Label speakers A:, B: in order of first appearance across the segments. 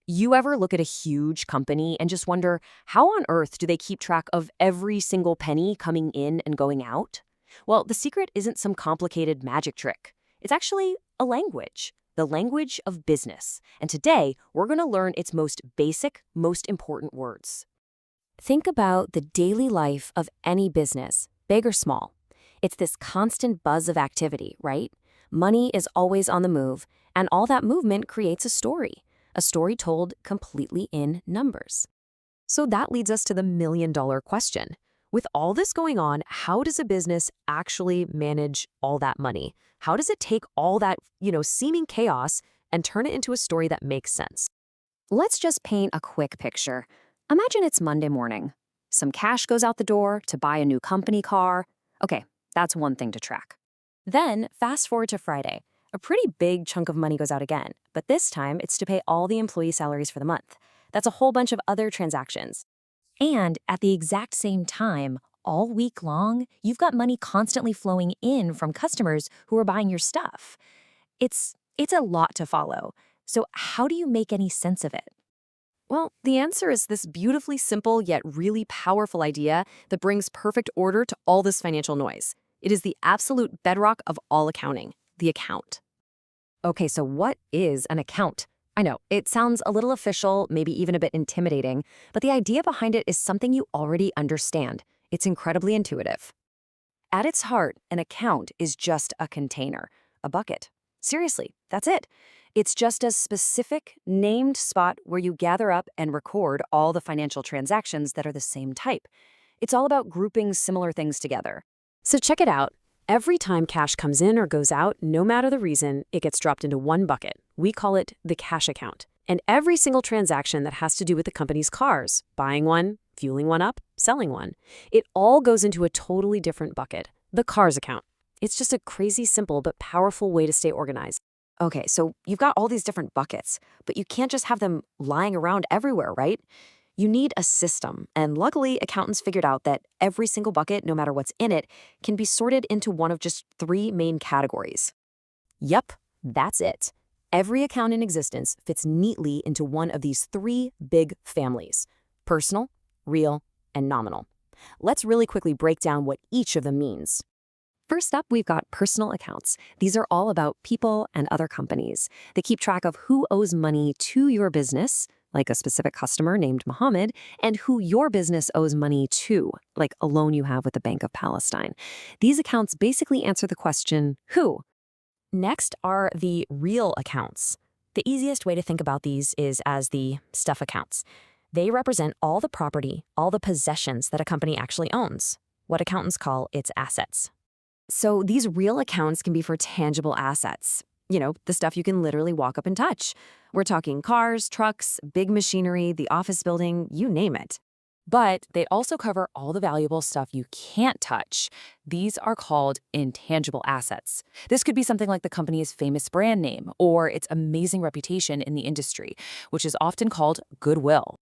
A: You ever look at a huge company and just wonder, how on earth do they keep track of every single penny coming in and going out? Well, the secret isn't some complicated magic trick. It's actually a language, the language of business. And today, we're going to learn its most basic, most important words. Think about the daily life of any business, big or small. It's this constant buzz of activity, right? Money is always on the move, and all that movement creates a story told completely in numbers. So that leads us to the million-dollar question. With all this going on, how does a business actually manage all that money? How does it take all that, seeming chaos and turn it into a story that makes sense? Let's just paint a quick picture. Imagine it's Monday morning. Some cash goes out the door to buy a new company car. Okay, that's one thing to track. Then, fast forward to Friday. A pretty big chunk of money goes out again, but this time it's to pay all the employee salaries for the month. That's a whole bunch of other transactions. And at the exact same time, all week long, you've got money constantly flowing in from customers who are buying your stuff. It's a lot to follow. So how do you make any sense of it? Well, the answer is this beautifully simple yet really powerful idea that brings perfect order to all this financial noise. It is the absolute bedrock of all accounting, the account. Okay, so what is an account? I know, it sounds a little official, maybe even a bit intimidating, but the idea behind it is something you already understand. It's incredibly intuitive. At its heart, an account is just a container, a bucket. Seriously, that's it. It's just a specific, named spot where you gather up and record all the financial transactions that are the same type. It's all about grouping similar things together. So check it out. Every time cash comes in or goes out, no matter the reason, it gets dropped into one bucket. We call it the cash account. And every single transaction that has to do with the company's cars, buying one, fueling one up, selling one, it all goes into a totally different bucket, the cars account. It's just a crazy simple but powerful way to stay organized. Okay, so you've got all these different buckets, but you can't just have them lying around everywhere, right? You need a system, and luckily, accountants figured out that every single bucket, no matter what's in it, can be sorted into one of just three main categories. Yep, that's it. Every account in existence fits neatly into one of these three big families: personal, real, and nominal. Let's really quickly break down what each of them means. First up, we've got personal accounts. These are all about people and other companies. They keep track of who owes money to your business, like a specific customer named Mohammed, and who your business owes money to, like a loan you have with the Bank of Palestine. These accounts basically answer the question, who? Next are the real accounts. The easiest way to think about these is as the stuff accounts. They represent all the property, all the possessions that a company actually owns, what accountants call its assets. So these real accounts can be for tangible assets. The stuff you can literally walk up and touch. We're talking cars, trucks, big machinery, the office building, you name it. But they also cover all the valuable stuff you can't touch. These are called intangible assets. This could be something like the company's famous brand name or its amazing reputation in the industry, which is often called goodwill.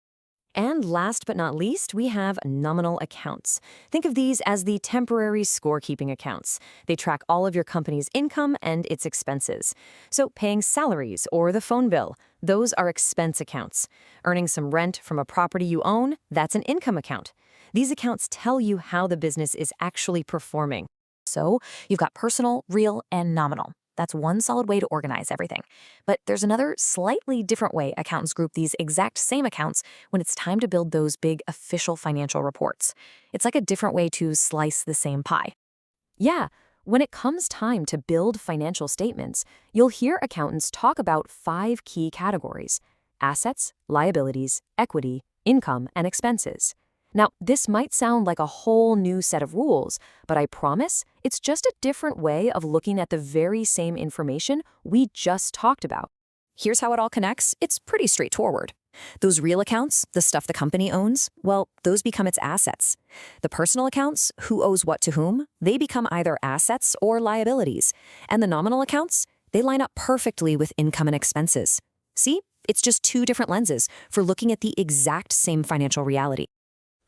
A: And last but not least, we have nominal accounts. Think of these as the temporary scorekeeping accounts. They track all of your company's income and its expenses. So paying salaries or the phone bill, those are expense accounts. Earning some rent from a property you own, that's an income account. These accounts tell you how the business is actually performing. So you've got personal, real, and nominal. That's one solid way to organize everything. But there's another slightly different way accountants group these exact same accounts when it's time to build those big official financial reports. It's like a different way to slice the same pie. Yeah, when it comes time to build financial statements, you'll hear accountants talk about 5 key categories: assets, liabilities, equity, income, and expenses. Now, this might sound like a whole new set of rules, but I promise it's just a different way of looking at the very same information we just talked about. Here's how it all connects. It's pretty straightforward. Those real accounts, the stuff the company owns, well, those become its assets. The personal accounts, who owes what to whom, they become either assets or liabilities. And the nominal accounts, they line up perfectly with income and expenses. See, it's just 2 different lenses for looking at the exact same financial reality.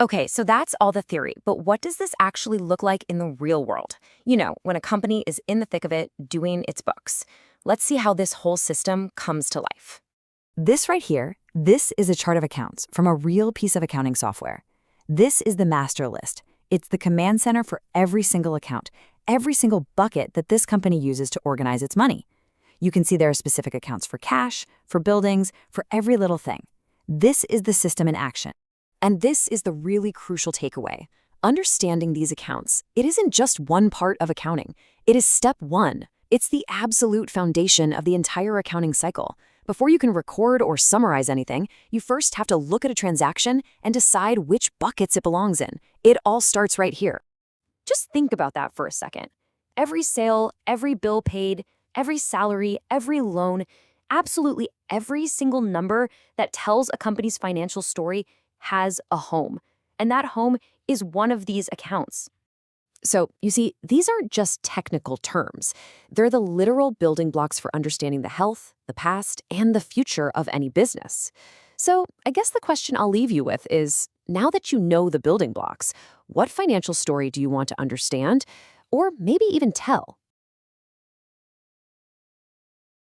A: Okay, so that's all the theory, but what does this actually look like in the real world? When a company is in the thick of it, doing its books. Let's see how this whole system comes to life.
B: This right here, this is a chart of accounts from a real piece of accounting software. This is the master list. It's the command center for every single account, every single bucket that this company uses to organize its money. You can see there are specific accounts for cash, for buildings, for every little thing. This is the system in action.
A: And this is the really crucial takeaway. Understanding these accounts, it isn't just one part of accounting. It is step one. It's the absolute foundation of the entire accounting cycle. Before you can record or summarize anything, you first have to look at a transaction and decide which buckets it belongs in. It all starts right here. Just think about that for a second. Every sale, every bill paid, every salary, every loan, absolutely every single number that tells a company's financial story has a home. And that home is one of these accounts. So, you see, these aren't just technical terms. They're the literal building blocks for understanding the health, the past, and the future of any business. So, I guess the question I'll leave you with is, now that you know the building blocks, what financial story do you want to understand, or maybe even tell?